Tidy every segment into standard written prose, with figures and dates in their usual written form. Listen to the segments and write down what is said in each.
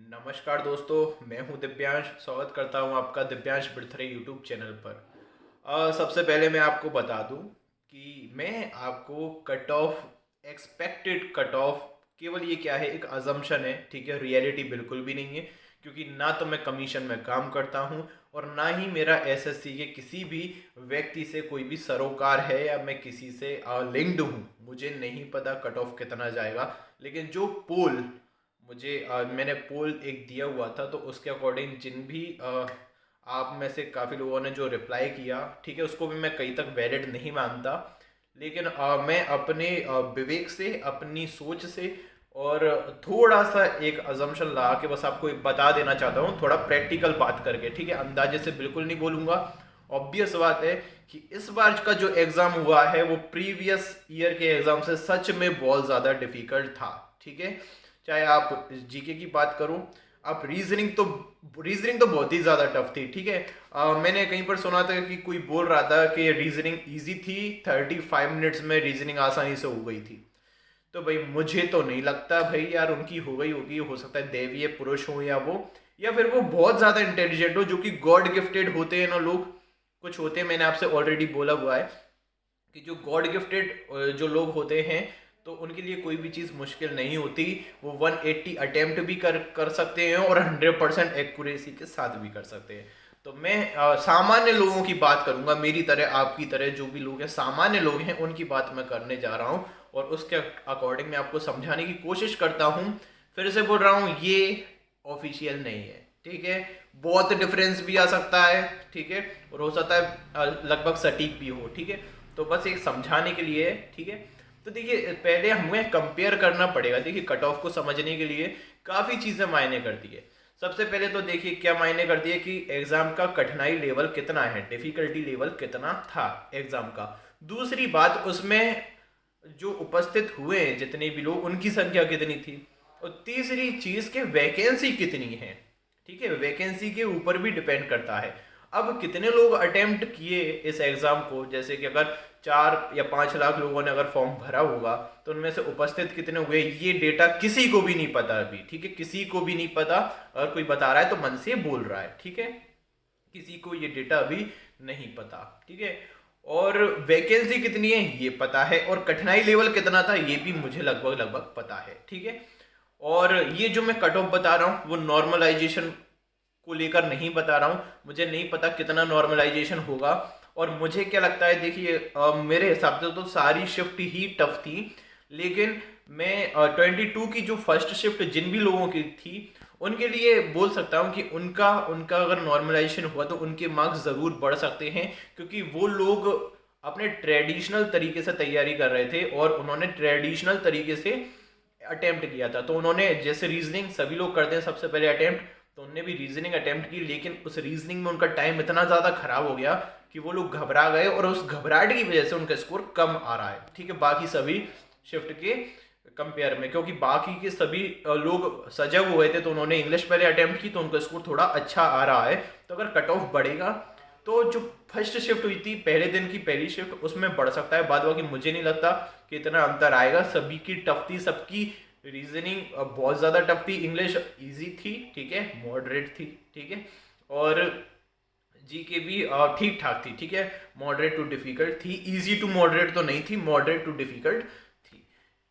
नमस्कार दोस्तों, मैं हूं दिव्यांश। स्वागत करता हूं आपका दिव्यांश बिरथरे यूट्यूब चैनल पर। सबसे पहले मैं आपको बता दूं कि मैं आपको cut off, expected cut off, केवल ये क्या है, एक अजम्पशन है, ठीक है। रियलिटी बिल्कुल भी नहीं है, क्योंकि ना तो मैं कमीशन में काम करता हूं और ना ही मेरा एसएससी के किसी भी व्यक्ति से कोई भी सरोकार है या मैं किसी से लिंक्ड हूं। मुझे नहीं पता कट ऑफ कितना जाएगा, लेकिन जो पोल मुझे मैंने पोल एक दिया हुआ था, तो उसके अकॉर्डिंग जिन भी आप में से काफ़ी लोगों ने जो रिप्लाई किया, ठीक है, उसको भी मैं कहीं तक वैलिड नहीं मानता। लेकिन मैं अपने विवेक से, अपनी सोच से और थोड़ा सा एक अजम्पशन ला के बस आपको एक बता देना चाहता हूँ, थोड़ा प्रैक्टिकल बात करके, ठीक है। अंदाजे से बिल्कुल नहीं बोलूँगा। ऑब्वियस बात है कि इस बार का जो एग्ज़ाम हुआ है वो प्रीवियस ईयर के एग्ज़ाम से सच में बहुत ज़्यादा डिफ़िकल्ट था, ठीक है। चाहे आप जीके की बात करूं, आप रीजनिंग तो बहुत ही ज़्यादा टफ थी, ठीक है। मैंने कहीं पर सुना था कि कोई बोल रहा था कि रीजनिंग इजी थी, 35 मिनट्स में रीजनिंग आसानी से हो गई थी। तो भाई मुझे तो नहीं लगता भाई यार उनकी हो गई होगी। हो सकता है दैवीय पुरुष हो या फिर वो बहुत ज़्यादा इंटेलिजेंट हो, जो कि गॉड गिफ्टेड होते हैं ना लोग। कुछ होते हैं, मैंने आपसे ऑलरेडी बोला हुआ है कि जो गॉड गिफ्टेड जो लोग होते हैं, तो उनके लिए कोई भी चीज़ मुश्किल नहीं होती। वो 180 अटेम्प्ट भी कर सकते हैं और 100% एक्यूरेसी के साथ भी कर सकते हैं। तो मैं सामान्य लोगों की बात करूंगा, मेरी तरह, आपकी तरह जो भी लोग हैं, सामान्य लोग हैं, उनकी बात मैं करने जा रहा हूं और उसके अकॉर्डिंग मैं आपको समझाने की कोशिश करता हूं। फिर से बोल रहा हूं, ये ऑफिशियल नहीं है, ठीक है। बहुत डिफरेंस भी आ सकता है, ठीक है, और हो सकता है लगभग सटीक भी हो, ठीक है। तो बस एक समझाने के लिए, ठीक है। तो देखिए, पहले हमें कंपेयर करना पड़ेगा। देखिए, कट ऑफ को समझने के लिए काफ़ी चीज़ें मायने करती है। सबसे पहले तो देखिए क्या मायने करती है कि एग्ज़ाम का कठिनाई लेवल कितना है, डिफ़िकल्टी लेवल कितना था एग्ज़ाम का। दूसरी बात, उसमें जो उपस्थित हुए जितने भी लोग, उनकी संख्या कितनी थी। और तीसरी चीज़ के वैकेंसी कितनी है, ठीक है। वैकेंसी के ऊपर भी डिपेंड करता है। अब कितने लोग अटेम्प्ट किए इस एग्ज़ाम को, जैसे कि अगर 4 या 5 लाख लोगों ने अगर फॉर्म भरा होगा, तो उनमें से उपस्थित कितने हुए, ये डेटा किसी को भी नहीं पता अभी, ठीक है। किसी को भी नहीं पता। अगर कोई बता रहा है तो मन से बोल रहा है, ठीक है। किसी को ये डेटा अभी नहीं पता, ठीक है। और वैकेंसी कितनी है ये पता है, और कठिनाई लेवल कितना था ये भी मुझे लगभग लगभग पता है, ठीक है। और ये जो मैं कट ऑफ बता रहा हूँ वो नॉर्मलाइजेशन को लेकर नहीं बता रहा हूँ। मुझे नहीं पता कितना नॉर्मलाइजेशन होगा। और मुझे क्या लगता है, देखिए, मेरे हिसाब से तो सारी शिफ्ट ही टफ थी। लेकिन मैं 22 की जो फर्स्ट शिफ्ट जिन भी लोगों की थी, उनके लिए बोल सकता हूँ कि उनका उनका अगर नॉर्मलाइजेशन हुआ तो उनके मार्क्स ज़रूर बढ़ सकते हैं, क्योंकि वो लोग अपने ट्रेडिशनल तरीके से तैयारी कर रहे थे और उन्होंने ट्रेडिशनल तरीके से अटेम्प्ट किया था। तो उन्होंने, जैसे रीजनिंग सभी लोग करते हैं सबसे पहले अटेम्प्ट, तो उनने भी रीजनिंग अटेम्प्ट की, लेकिन उस रीजनिंग में उनका टाइम इतना ज़्यादा खराब हो गया कि वो लोग घबरा गए और उस घबराहट की वजह से उनका स्कोर कम आ रहा है, ठीक है, बाकी सभी शिफ्ट के कंपेयर में। क्योंकि बाकी के सभी लोग सजग हुए थे, तो उन्होंने इंग्लिश पहले अटेम्प्ट की, तो उनका स्कोर थोड़ा अच्छा आ रहा है। तो अगर कट ऑफ बढ़ेगा तो जो फर्स्ट शिफ्ट हुई थी, पहले दिन की पहली शिफ्ट, उसमें बढ़ सकता है। बाद बाकी मुझे नहीं लगता कि इतना अंतर आएगा। सभी की टफ थी, सबकी रीजनिंग बहुत ज़्यादा टफ थी। इंग्लिश इजी थी, ठीक है, मॉडरेट थी, ठीक है। और जीके भी ठीक ठाक थी, ठीक है। मॉडरेट टू डिफिकल्ट थी, इजी टू मॉडरेट तो नहीं थी, मॉडरेट टू डिफिकल्ट थी।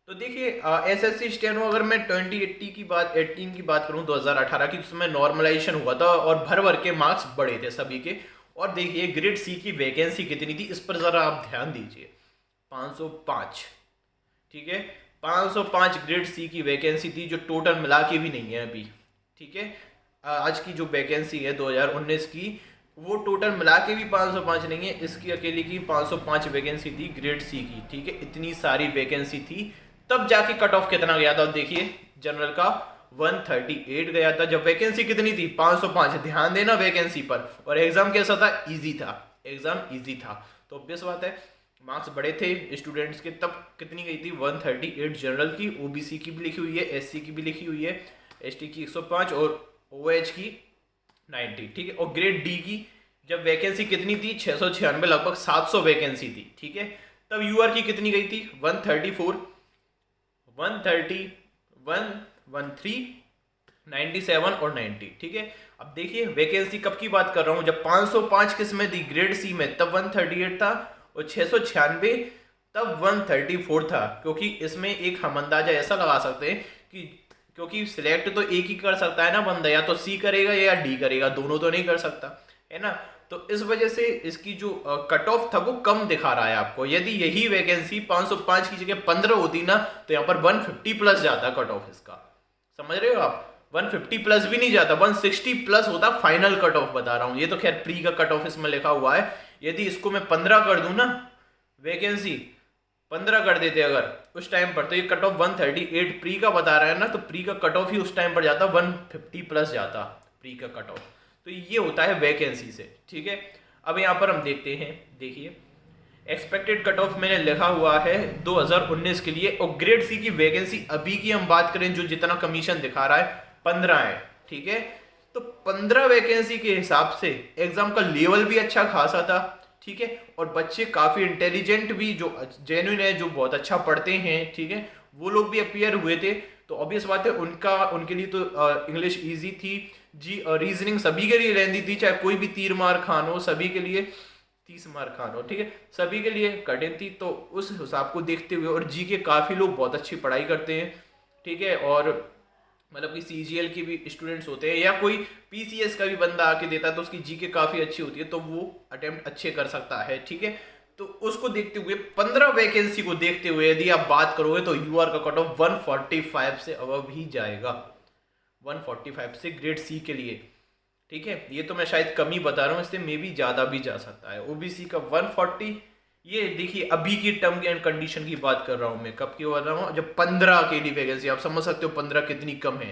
तो देखिए, एसएससी स्टेनो, अगर मैं 2080 की बात 18 की बात करूं, 2018 की, उसमें नॉर्मलाइजेशन हुआ था और भर भर के मार्क्स बढ़े थे सभी के। और देखिए ग्रेड सी की वैकेंसी कितनी थी, इस पर ज़रा आप ध्यान दीजिए। 505, ठीक है। 505 ग्रेड सी की वैकेंसी थी, जो टोटल मिला के भी नहीं है अभी, ठीक है। आज की जो वैकेंसी है 2019 की, वो टोटल मिला के भी 505 नहीं है, इसकी अकेले की 505 वैकेंसी थी ग्रेड सी की, ठीक है। इतनी सारी वैकेंसी थी, तब जाके कट ऑफ कितना गया था देखिए। जनरल का 138 गया था, जब वैकेंसी कितनी थी, 505। ध्यान देना वैकेंसी पर। और एग्जाम कैसा था, इजी था, एग्जाम इजी था। तो ऑब्वियस बात है मार्क्स बड़े थे स्टूडेंट्स के। तब कितनी गई थी, 138 जनरल की। ओबीसी की भी लिखी हुई है, एससी की भी लिखी हुई है, एसटी की 105 और ओएच की 90, ठीक है। और ग्रेड डी की जब वैकेंसी कितनी थी, 696, लगभग 700 वैकेंसी थी, ठीक है। तब यूआर की कितनी गई थी, 134, 130, 113, 97 और 90, ठीक है। अब देखिए वैकेंसी कब की बात कर रहा हूँ, जब 505 किस्में थी ग्रेड सी में तब 138 था, और 696 तब 134 था। क्योंकि इसमें एक हम अंदाजा ऐसा लगा सकते हैं कि क्योंकि सिलेक्ट तो एक ही कर सकता है ना बंदा, या तो सी करेगा या डी करेगा, दोनों तो नहीं कर सकता है ना। तो इस वजह से इसकी जो कट ऑफ था वो कम दिखा रहा है आपको। यदि यही वैकेंसी 505 की जगह 15 होती ना तो यहाँ पर 150 प्लस जाता कट ऑफ इसका, समझ रहे हो आप। 150 प्लस भी नहीं जाता, 160 प्लस होता फाइनल कट ऑफ बता रहा हूँ। ये तो खैर प्री का कट ऑफ इसमें लिखा हुआ है। यदि इसको मैं 15 कर दूं ना, वैकेंसी 15 कर देते अगर उस टाइम पर, तो ये कट ऑफ 138 प्री का बता रहा है ना, तो प्री का कट ऑफ ही उस टाइम पर जाता 150 प्लस जाता प्री का कट ऑफ। तो ये होता है वैकेंसी से, ठीक है। अब यहाँ पर हम देखते हैं, देखिए एक्सपेक्टेड कट ऑफ मैंने लिखा हुआ है 2019 के लिए, और ग्रेड सी की वैकेंसी अभी की हम बात करें जो जितना कमीशन दिखा रहा है 15 है, ठीक है। तो 15 वैकेंसी के हिसाब से एग्जाम का लेवल भी अच्छा खासा था, ठीक है। और बच्चे काफी इंटेलिजेंट भी, जो जेन्युइन है, जो बहुत अच्छा पढ़ते हैं, ठीक है, वो लोग भी अपियर हुए थे। तो ऑब्वियस बात है उनके लिए तो इंग्लिश इजी थी जी, रीजनिंग सभी के लिए लेंदी थी, चाहे कोई भी तीर मार खान हो, सभी के लिए 30 मार खान हो, ठीक है, सभी के लिए कठिन थी। तो उस हिसाब को देखते हुए, और जी के काफ़ी लोग बहुत अच्छी पढ़ाई करते हैं, ठीक है। और मतलब कि सीजीएल की भी स्टूडेंट्स होते हैं, या कोई पीसीएस का भी बंदा आके देता है तो उसकी जीके काफ़ी अच्छी होती है, तो वो अटेम्प्ट अच्छे कर सकता है, ठीक है। तो उसको देखते हुए 15 वैकेंसी को देखते हुए यदि आप बात करोगे तो यूआर का कट ऑफ 145 से अबव ही जाएगा, 145 से ग्रेड सी के लिए, ठीक है। ये तो मैं शायद कम ही बता रहा हूँ, इससे मे भी ज़्यादा भी जा सकता है। ओबीसी का 140, ये देखिए अभी की टर्म एंड कंडीशन की बात कर रहा हूँ मैं, कब की बात कर रहा हूँ, जब 15 के लिए वैकेंसी, आप समझ सकते हो 15 कितनी कम है।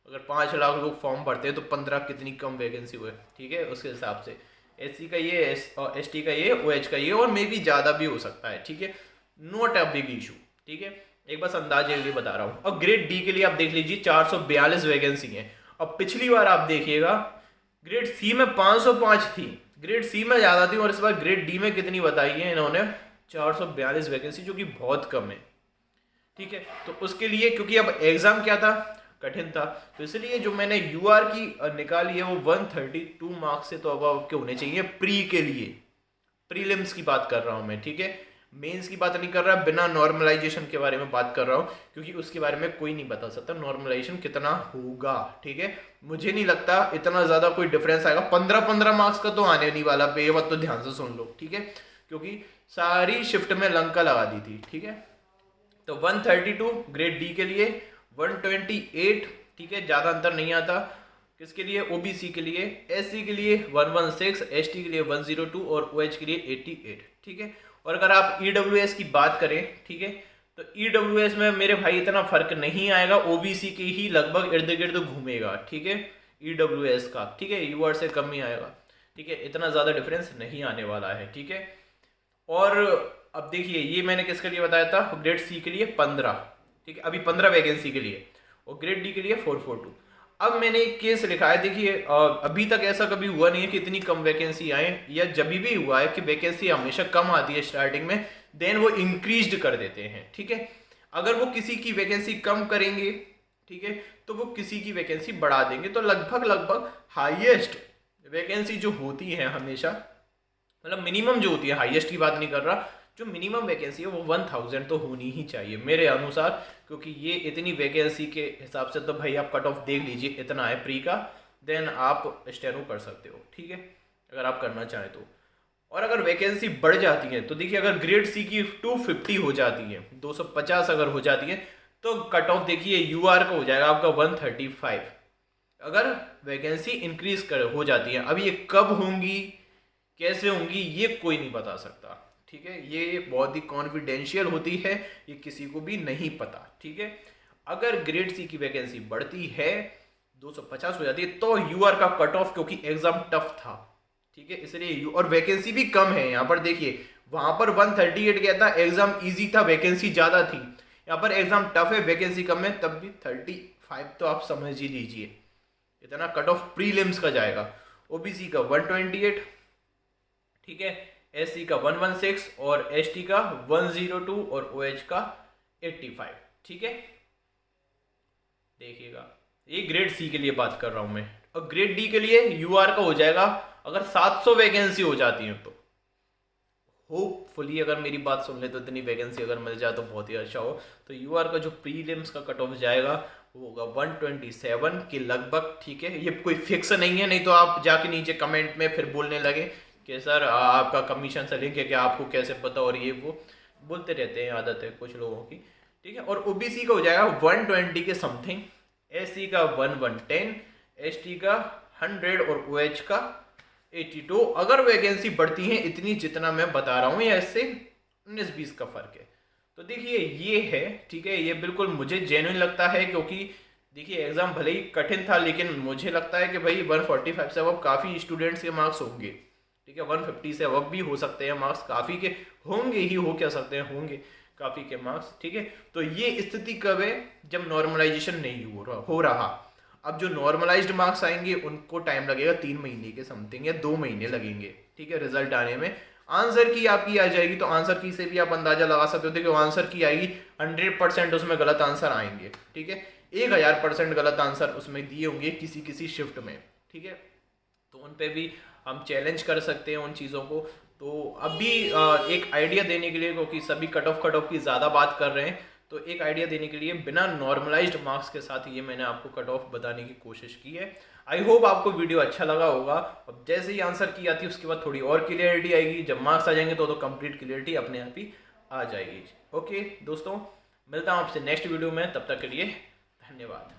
अगर 5 लाख लोग फॉर्म भरते हैं तो 15 कितनी कम वैकेंसी हुए, ठीक है। उसके हिसाब से एससी का ये, एसटी का ये, ओएच का ये, और मे भी ज़्यादा भी हो सकता है, ठीक है। नॉट अ बिग इशू, ठीक है। एक बस अंदाजे के लिए बता रहा हूँ। और ग्रेड डी के लिए आप देख लीजिए 442 वैकेंसी है। अब पिछली बार आप देखिएगा ग्रेड सी में 505 थी, ग्रेड सी में ज़्यादा थी, और इस बार ग्रेड डी में कितनी बताई है इन्होंने, 442 वैकेंसी, जो कि बहुत कम है, ठीक है। तो उसके लिए क्योंकि अब एग्जाम क्या था, कठिन था, तो इसलिए जो मैंने यूआर की निकाली है वो 132 मार्क्स से तो अब के होने चाहिए प्री के लिए। प्रीलिम्स की बात कर रहा हूं मैं, ठीक है, मेंस की बात नहीं कर रहा, बिना नॉर्मलाइजेशन के बारे में बात कर रहा हूं, क्योंकि उसके बारे में कोई नहीं बता सकता नॉर्मलाइजेशन कितना होगा, ठीक है। मुझे नहीं लगता इतना ज्यादा कोई डिफरेंस आएगा, 15-15 मार्क्स का तो आने नहीं वाला, ये बात तो ध्यान से सुन लो, ठीक है, क्योंकि सारी शिफ्ट में लंका लगा दी थी, ठीक है। तो 132 ग्रेड डी के लिए, 128, ठीक है, ज्यादा अंतर नहीं आता। किसके लिए, ओबीसी के लिए, एससी के लिए 116, एसटी के लिए 102, और ओएच के लिए 88, ठीक है। और अगर आप ईडब्ल्यूएस की बात करें, ठीक है, तो ईडब्ल्यूएस में मेरे भाई इतना फर्क नहीं आएगा, ओबीसी के ही लगभग इर्द गिर्द घूमेगा, ठीक है, ईडब्ल्यूएस का, ठीक है, यूआर से कम ही आएगा, ठीक है, इतना ज्यादा डिफरेंस नहीं आने वाला है, ठीक है। और अब देखिए ये मैंने किसके लिए बताया था, ग्रेड सी के लिए 15, ठीक है, अभी 15 वैकेंसी के लिए, और ग्रेड डी के लिए 442। अब मैंने एक केस लिखा है, देखिए अभी तक ऐसा कभी हुआ नहीं है कि इतनी कम वैकेंसी आए, या जब भी हुआ है कि वैकेंसी हमेशा कम आती है स्टार्टिंग में, देन वो इंक्रीज कर देते हैं, ठीक है। अगर वो किसी की वैकेंसी कम करेंगे, ठीक है, तो वो किसी की वैकेंसी बढ़ा देंगे, तो लगभग लगभग हाईएस्ट वैकेंसी जो होती है हमेशा, मतलब मिनिमम जो होती है, हाईएस्ट की बात नहीं कर रहा, जो मिनिमम वैकेंसी है वो 1000 तो होनी ही चाहिए मेरे अनुसार, क्योंकि ये इतनी वैकेंसी के हिसाब से तो भाई आप कट ऑफ देख लीजिए, इतना है प्री का, देन आप स्टेनो कर सकते हो, ठीक है, अगर आप करना चाहें तो। और अगर वैकेंसी बढ़ जाती है तो देखिए, अगर ग्रेड सी की 250 हो जाती है, 250 अगर हो जाती है, तो कट ऑफ देखिए यूआर का हो जाएगा आपका 135, अगर वैकेंसी इंक्रीज कर हो जाती है। अब ये कब होंगी, कैसे होंगी, ये कोई नहीं बता सकता, ठीक है, ये बहुत ही कॉन्फिडेंशियल होती है, ये किसी को भी नहीं पता, ठीक है। अगर ग्रेड सी की वैकेंसी बढ़ती है, 250 हो जाती है, तो यूआर का कट ऑफ, क्योंकि एग्जाम टफ था, ठीक है, इसलिए यू, और वैकेंसी भी कम है, यहाँ पर देखिए वहां पर 138 गया था, एग्जाम इजी था, वैकेंसी ज्यादा थी, यहाँ पर एग्जाम टफ है, वैकेंसी कम है, तब भी 35 तो आप समझ ही लीजिए, इतना कट ऑफ प्रीलिम्स का जाएगा। ओबीसी का 128, ठीक है, एससी का 116, और एसटी का 102, और ओएच का 85, ठीक है, देखिएगा। ये ग्रेड सी के लिए बात कर रहा हूँ मैं। और ग्रेड डी के लिए यूआर का हो जाएगा अगर 700 वैकेंसी हो जाती है तो। होपफुली अगर मेरी बात सुन ले तो इतनी वैकेंसी अगर मिल जाए तो बहुत ही अच्छा हो। तो यूआर का जो प्रीलिम्स का कट ऑफ जाएगा वो होगा 127 के लगभग। ठीक है, ये कोई फिक्स नहीं है, नहीं तो आप जाके नीचे कमेंट में फिर बोलने लगे कि सर आपका कमीशन से लिंक है क्या, आपको कैसे पता, और ये वो बोलते रहते हैं, आदत है कुछ लोगों की। ठीक है, और ओबीसी का हो जाएगा 120 के समथिंग, एससी का 1110, एसटी का 100 और ओएच का 82। अगर वैकेंसी बढ़ती है इतनी जितना मैं बता रहा हूँ, या इससे 19-20 का फर्क है। तो देखिए ये है, ठीक है, ये बिल्कुल मुझे जेन्युइन लगता है, क्योंकि देखिए एग्जाम भले ही कठिन था लेकिन मुझे लगता है कि भाई 145 से अब काफ़ी स्टूडेंट्स के मार्क्स होंगे। ठीक है, 150 से अब भी हो सकते हैं मार्क्स, काफ़ी के होंगे ही, हो क्या सकते हैं, होंगे काफ़ी के मार्क्स। ठीक है, तो ये स्थिति कब है, जब नॉर्मलाइजेशन नहीं हो रहा। अब जो नॉर्मलाइज्ड मार्क्स आएंगे उनको टाइम लगेगा 3 महीने के समथिंग या 2 महीने लगेंगे। ठीक है, रिजल्ट आने में। आंसर की आपकी आ जाएगी तो आंसर की से भी आप अंदाजा लगा सकते हो कि आंसर की आएगी 100% उसमें गलत आंसर आएंगे। ठीक है, 1000% गलत आंसर उसमें दिए होंगे किसी किसी शिफ्ट में। ठीक है, तो उन पे भी हम चैलेंज कर सकते हैं उन चीज़ों को। तो अभी एक आइडिया देने के लिए, क्योंकि सभी कट ऑफ की ज़्यादा बात कर रहे हैं, तो एक आइडिया देने के लिए बिना नॉर्मलाइज्ड मार्क्स के साथ ये मैंने आपको कट ऑफ बताने की कोशिश की है। आई होप आपको वीडियो अच्छा लगा होगा। अब जैसे ही आंसर की आती है उसके बाद थोड़ी और क्लियरिटी आएगी, जब मार्क्स आ जाएंगे तो कंप्लीट क्लियरिटी अपने आप ही आ जाएगी। ओके दोस्तों, मिलता हूँ आपसे नेक्स्ट वीडियो में, तब तक के लिए धन्यवाद।